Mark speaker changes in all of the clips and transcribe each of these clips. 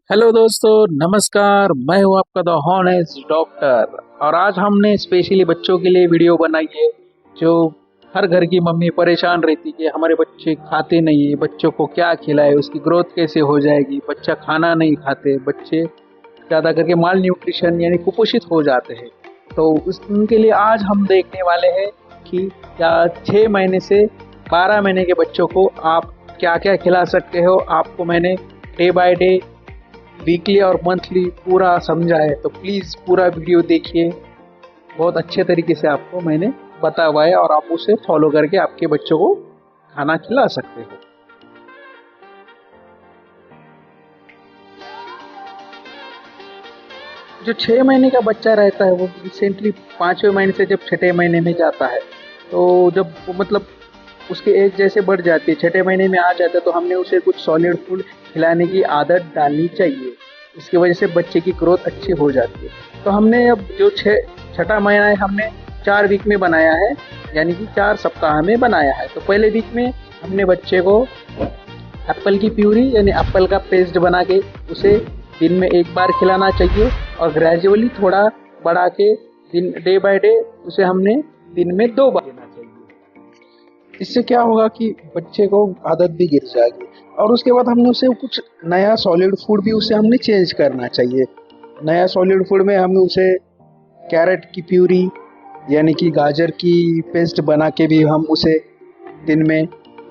Speaker 1: Hello दोस्तों, नमस्कार। मैं हूं आपका द हॉनेस्ट डॉक्टर। और आज हमने स्पेशली बच्चों के लिए वीडियो बनाई है। जो हर घर की मम्मी परेशान रहती है कि हमारे बच्चे खाते नहीं है, बच्चों को क्या खिलाए, उसकी ग्रोथ कैसे हो जाएगी। बच्चा खाना नहीं खाते, बच्चे ज़्यादा करके माल न्यूट्रिशन यानी कुपोषित हो जाते हैं। तो उनके लिए आज हम देखने वाले हैं कि क्या 6 महीने से 12 महीने के बच्चों को आप क्या क्या खिला सकते हो। आपको मैंने डे बाय डे, वीकली और मंथली पूरा समझा है, तो प्लीज़ पूरा वीडियो देखिए। बहुत अच्छे तरीके से आपको मैंने बताया हुआ है और आप उसे फॉलो करके आपके बच्चों को खाना खिला सकते हो। जो 6 महीने का बच्चा रहता है वो रिसेंटली 5वें महीने से जब 6ठे महीने में जाता है, तो जब वो मतलब उसकी एज जैसे बढ़ जाती है, 6ठे महीने में आ जाता है, तो हमने उसे कुछ सॉलिड फूड खिलाने की आदत डालनी चाहिए। इसकी वजह से बच्चे की ग्रोथ अच्छी हो जाती है। तो हमने अब जो छठा महीना है, हमने 4 वीक में बनाया है, यानी कि 4 सप्ताह में बनाया है। तो पहले वीक में हमने बच्चे को एप्पल की प्यूरी यानी एप्पल का पेस्ट बना के उसे दिन में एक बार खिलाना चाहिए, और ग्रेजुअली थोड़ा बढ़ा के दिन डे बाय डे उसे हमने दिन में 2 बार देना चाहिए। इससे क्या होगा कि बच्चे को आदत भी गिर जाएगी। और उसके बाद हमने उसे कुछ नया सॉलिड फूड भी उसे हमने चेंज करना चाहिए। नया सॉलिड फूड में हमें उसे कैरेट की प्यूरी यानी कि गाजर की पेस्ट बना के भी हम उसे दिन में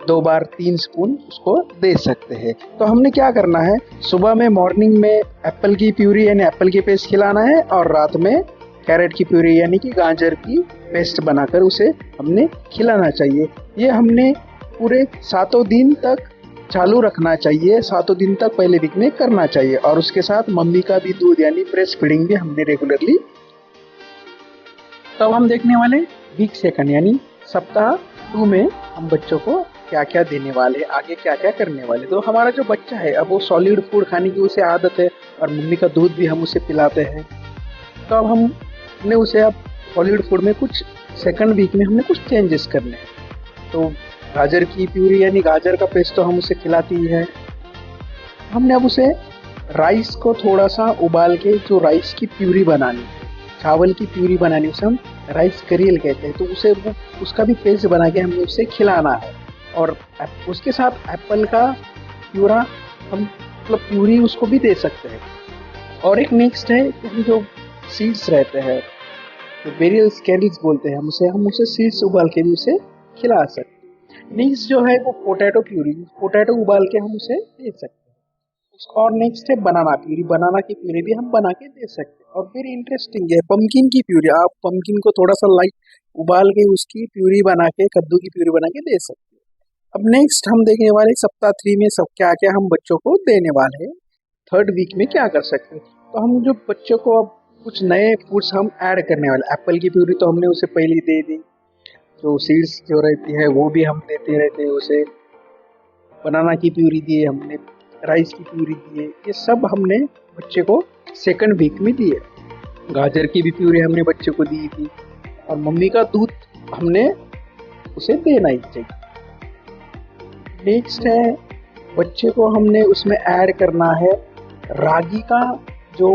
Speaker 1: 2 बार 3 स्पून उसको दे सकते हैं। तो हमने क्या करना है, सुबह में मॉर्निंग में एप्पल की प्यूरी यानी एप्पल की पेस्ट खिलाना है, और रात में कैरेट की प्यूरी यानी कि गाजर की पेस्ट बनाकर उसे हमने खिलाना चाहिए। ये हमने पूरे 7 दिन तक चालू रखना चाहिए, 7 दिन तक पहले वीक में करना चाहिए। और उसके साथ मम्मी का भी दूध यानी ब्रेस्ट फीडिंग भी हमने रेगुलरली। तब हम देखने वाले वीक सेकंड यानी सप्ताह 2 में हम बच्चों को क्या क्या देने वाले, आगे क्या क्या करने वाले। तो हमारा जो बच्चा है अब वो सॉलिड फूड खाने की उसे आदत है, और मम्मी का दूध भी हम उसे पिलाते हैं। तो अब हमने उसे अब सॉलिड फूड में कुछ सेकंड वीक में हमने कुछ चेंजेस करने हैं। तो गाजर की प्यूरी यानी गाजर का पेस्ट तो हम उसे खिलाती ही है। हमने अब उसे राइस को थोड़ा सा उबाल के जो राइस की प्यूरी बनानी, चावल की प्यूरी बनानी, उसे हम राइस करील कहते हैं। तो उसे वो उसका भी पेस्ट बना के हमें उसे खिलाना है। और उसके साथ एप्पल का प्यूरा हम मतलब प्यूरी उसको भी दे सकते हैं। और एक नेक्स्ट है कि हम जो सीड्स रहते हैं, जो बेरियल्स कैरीज बोलते हैं, हम उसे सीड्स उबाल के भी उसे खिला सकते हैं। नेक्स्ट जो है वो पोटैटो प्यूरी, पोटैटो उबाल के हम उसे दे सकते हैं। और नेक्स्ट है बनाना प्यूरी, बनाना की प्यूरी भी हम बना के दे सकते हैं। और वेरी इंटरेस्टिंग है पम्पकिन की प्यूरी, आप पम्पकिन को थोड़ा सा लाइट उबाल के उसकी प्यूरी बना के, कद्दू की प्यूरी बना के दे सकते हैं। अब नेक्स्ट हम देखने वाले सप्ताह 3 में सब क्या क्या हम बच्चों को देने वाले हैं, थर्ड वीक में क्या कर सकते हैं। तो हम जो बच्चों को अब कुछ नए फूड्स हम ऐड करने वाले। एप्पल की प्यूरी तो हमने उसे पहले दे दी, जो सीड्स जो रहती है वो भी हम देते रहते हैं उसे। बनाना की प्यूरी दिए हमने, राइस की प्यूरी दिए, ये सब हमने बच्चे को सेकंड वीक में दिए। गाजर की भी प्यूरी हमने बच्चे को दी थी। और मम्मी का दूध हमने उसे देना ही चाहिए। नेक्स्ट है बच्चे को हमने उसमें ऐड करना है रागी का, जो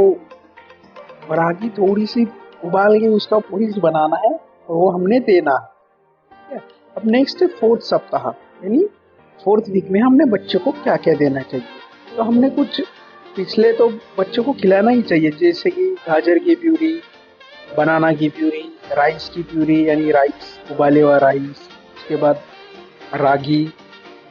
Speaker 1: रागी थोड़ी सी उबाल के उसका पुरीज बनाना है, तो वो हमने देना है। अब नेक्स्ट है फोर्थ सप्ताह यानी फोर्थ वीक में हमने बच्चों को क्या क्या देना चाहिए। तो हमने कुछ पिछले तो बच्चों को खिलाना ही चाहिए, जैसे कि गाजर की प्यूरी, बनाना की प्यूरी, राइस की प्यूरी यानी राइस उबाले हुआ राइस, उसके बाद रागी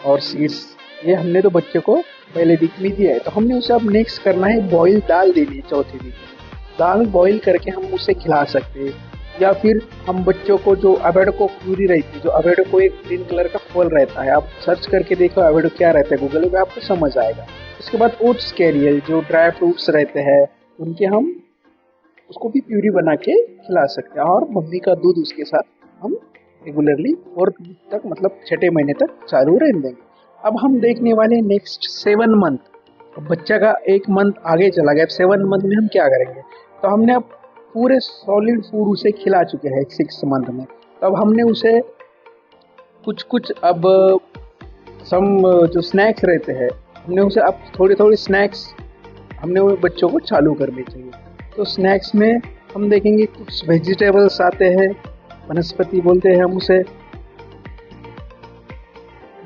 Speaker 1: और सीड्स, ये हमने तो बच्चे को पहले वीक में दिया है। तो हमने उसे अब नेक्स्ट करना है बॉईल दाल देनी है चौथे वीक में। दाल बॉईल करके हम उसे खिला सकते हैं। या फिर हम बच्चों को जो अवेडको प्यूरी रहती है, जो अवेडको एक ग्रीन कलर का फल रहता है, आप सर्च करके देखो अवेडो क्या रहता है गूगल पे, आपको समझ आएगा। उसके बाद ओट्स कैरियल जो ड्राई फ्रूट्स रहते हैं, उनके हम उसको भी प्यूरी बना के खिला सकते हैं। और मम्मी का दूध उसके साथ हम रेगुलरली फोर्थ वीक तक मतलब 6ठे महीने तक चालू रहने देंगे। अब हम देखने वाले नेक्स्ट 7 मंथ। अब बच्चा का 1 मंथ आगे चला गया, अब 7 मंथ में हम क्या करेंगे। तो हमने अब पूरे सॉलिड फूड उसे खिला चुके हैं 6 मंथ में। तो अब हमने उसे कुछ कुछ अब सम जो स्नैक्स रहते हैं, हमने उसे अब थोड़ी थोड़ी स्नैक्स हमने वो बच्चों को चालू करनी चाहिए। तो स्नैक्स में हम देखेंगे कुछ वेजिटेबल्स आते हैं, वनस्पति बोलते हैं हम उसे,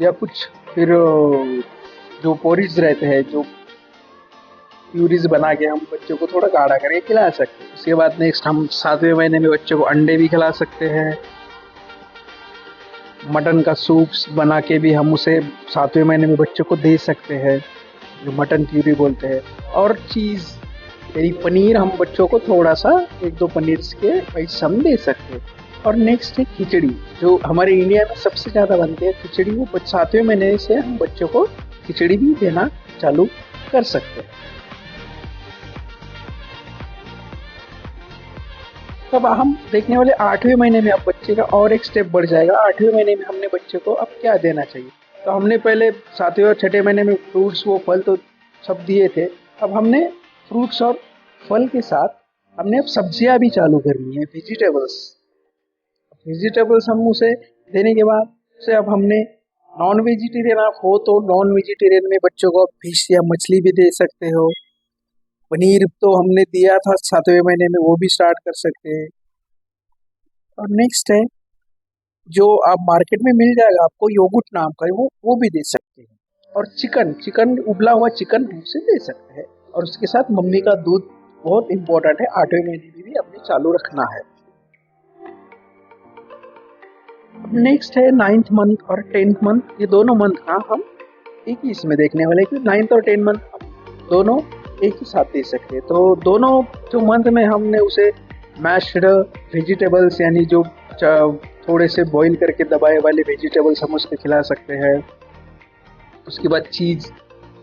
Speaker 1: या कुछ फिर जो पोरिज रहते हैं, जो प्यूरीज बना के हम बच्चों को थोड़ा गाढ़ा करके खिला सकते हैं। उसके बाद नेक्स्ट हम 7वें महीने में बच्चों को अंडे भी खिला सकते हैं। मटन का सूप बना के भी हम उसे 7वें महीने में बच्चों को दे सकते हैं, जो मटन प्यूरी बोलते हैं। और चीज़ यानी पनीर हम बच्चों को थोड़ा सा 1-2 पनीर के पैसे हम दे सकते हैं। और नेक्स्ट है खिचड़ी, जो हमारे इंडिया में सबसे ज़्यादा बनती है खिचड़ी। वो 7वें महीने से हम बच्चों को खिचड़ी भी देना चालू कर सकते हैं। तब हम देखने वाले 8वें महीने में अब बच्चे का और एक स्टेप बढ़ जाएगा। 8वें महीने में हमने बच्चे को अब क्या देना चाहिए। तो हमने पहले 7वें और 6ठे महीने में फ्रूट्स वो फल तो सब दिए थे। अब हमने फ्रूट्स और फल के साथ हमने अब सब्जियां भी चालू करनी है, वेजिटेबल्स। वेजिटेबल्स हम उसे देने के बाद से अब हमने नॉन वेजिटेरियन आप हो तो नॉन वेजिटेरियन में बच्चों को फिश या मछली भी दे सकते हो। पनीर तो हमने दिया था 7वें महीने में, वो भी स्टार्ट कर सकते हैं। और नेक्स्ट है जो आप मार्केट में मिल जाएगा आपको योगुर्ट नाम का, वो भी दे सकते हैं। और चिकन चिकन उबला हुआ चिकन उसे दे सकते हैं। और उसके साथ मम्मी का दूध बहुत इंपॉर्टेंट है, 8वें महीने में भी अपने चालू रखना है। नेक्स्ट है 9th मंथ और 10th मंथ, ये दोनों मंथ का हम एक ही इसमें देखने वाले, क्योंकि 9th और 10th मंथ दोनों एक ही साथ दे सकते हैं। तो दोनों जो मंथ में हमने उसे मैश्ड वेजिटेबल्स यानी जो थोड़े से बॉईल करके दबाए वाले वेजिटेबल्स हम उसको खिला सकते हैं। उसके बाद चीज़,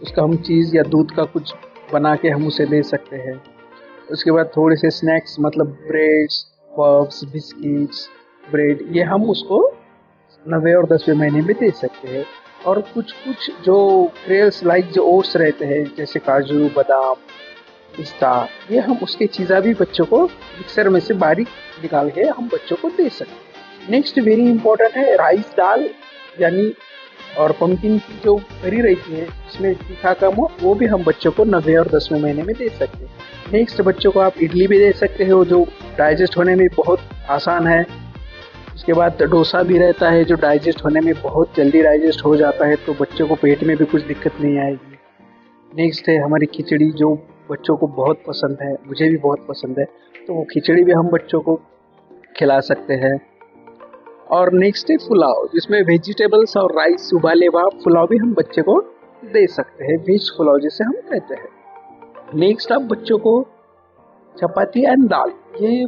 Speaker 1: उसका हम चीज़ या दूध का कुछ बना के हम उसे दे सकते हैं। उसके बाद थोड़े से स्नैक्स मतलब ब्रेड्स, पफ्स, बिस्किट्स, ब्रेड, ये हम उसको 9वें और 10वें महीने में दे सकते हैं। और कुछ कुछ जो ट्रेल्स लाइक जो ओट्स रहते हैं जैसे काजू, बादाम, पिस्ता, ये हम उसके चीज़ा भी बच्चों को मिक्सर में से बारीक निकाल के हम बच्चों को दे सकते हैं। नेक्स्ट वेरी इंपॉर्टेंट है राइस दाल यानी और पंपकिन की जो करी रहती है उसमें तीखा कम हो, वो भी हम बच्चों को 9वें और 10वें महीने में दे सकते हैं। नेक्स्ट बच्चों को आप इडली भी दे सकते हो जो डाइजेस्ट होने में बहुत आसान है। उसके बाद डोसा भी रहता है जो डाइजेस्ट होने में बहुत जल्दी डाइजेस्ट हो जाता है, तो बच्चों को पेट में भी कुछ दिक्कत नहीं आएगी। नेक्स्ट है हमारी खिचड़ी जो बच्चों को बहुत पसंद है, मुझे भी बहुत पसंद है, तो वो खिचड़ी भी हम बच्चों को खिला सकते हैं। और नेक्स्ट है पुलाव, जिसमें वेजिटेबल्स और राइस उबाले हुआ पुलाव भी हम बच्चे को दे सकते हैं, वेज पुलाव जिसे हम कहते हैं। नेक्स्ट आप बच्चों को चपाती एंड दाल, ये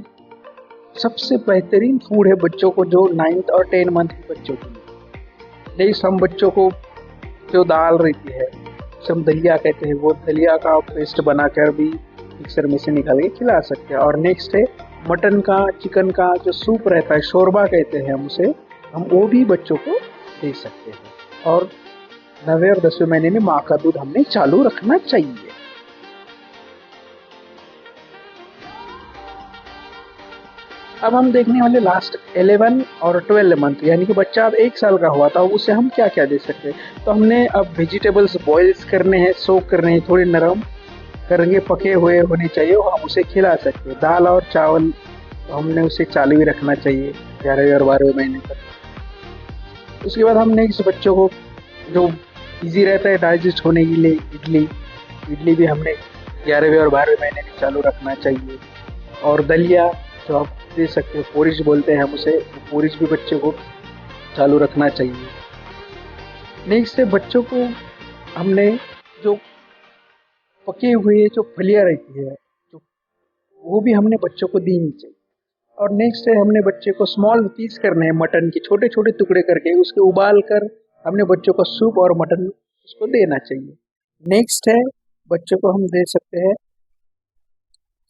Speaker 1: सबसे बेहतरीन फूड है बच्चों को जो 9th और 10 मंथ के बच्चों के लिए। नेक्स्ट हम बच्चों को जो दाल रहती है उसे हम दलिया कहते हैं, वो दलिया का पेस्ट बनाकर भी मिक्सर में से निकाल के खिला सकते हैं। और नेक्स्ट है मटन का, चिकन का जो सूप रहता है, शोरबा कहते हैं हम उसे, हम वो भी बच्चों को दे सकते हैं। और 9वें और 10वें महीने में माँ का दूध हमने चालू रखना चाहिए। अब हम देखने वाले लास्ट 11 और 12 मंथ, यानी कि बच्चा अब 1 साल का हुआ था, उसे हम क्या क्या दे सकते हैं। तो हमने अब वेजिटेबल्स बॉइल्स करने हैं, सोक करने हैं, थोड़े नरम करेंगे, पके हुए होने चाहिए, हम उसे खिला सकते हैं। दाल और चावल तो हमने उसे चालू ही रखना चाहिए 11वें और 12वें महीने तक। उसके बाद हम नेक्स्ट बच्चों को जो इजी रहता है डाइजेस्ट होने के लिए इडली भी हमने 11वें और 12वें महीने में चालू रखना चाहिए। और दलिया जो आप दे सकते हो, पोरिज बोलते हैं हम उसे, पोरिज भी बच्चों को चालू रखना चाहिए। नेक्स्ट है बच्चों को हमने जो पके हुए जो फलियाँ रहती है जो, वो भी हमने बच्चों को देनी चाहिए। और नेक्स्ट है हमने बच्चे को स्मॉल पीस करने हैं मटन के, छोटे छोटे टुकड़े करके उसके उबाल कर हमने बच्चों को सूप और मटन उसको देना चाहिए। नेक्स्ट है बच्चों को हम दे सकते हैं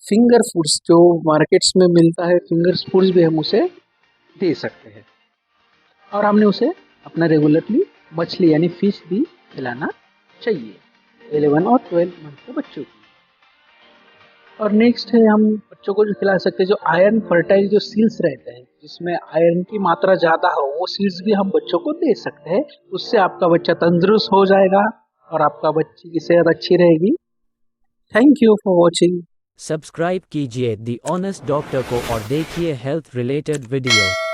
Speaker 1: फिंगर फूड्स, जो मार्केट्स में मिलता है फिंगर फूड्स भी हम उसे दे सकते हैं। और हमने उसे अपना रेगुलरली मछली यानी फिश भी खिलाना चाहिए 11 और 12 मंथ के बच्चों को। और नेक्स्ट है हम बच्चों को जो खिला सकते हैं जो आयरन फर्टाइल जो सीड्स रहते हैं जिसमें आयरन की मात्रा ज़्यादा हो, वो सीड्स भी हम बच्चों को दे सकते हैं। उससे आपका बच्चा तंदुरुस्त हो जाएगा और आपका बच्चे की सेहत अच्छी रहेगी। Thank you for watching.
Speaker 2: Subscribe कीजिए दी ऑनेस्ट डॉक्टर को और देखिए हेल्थ रिलेटेड वीडियो।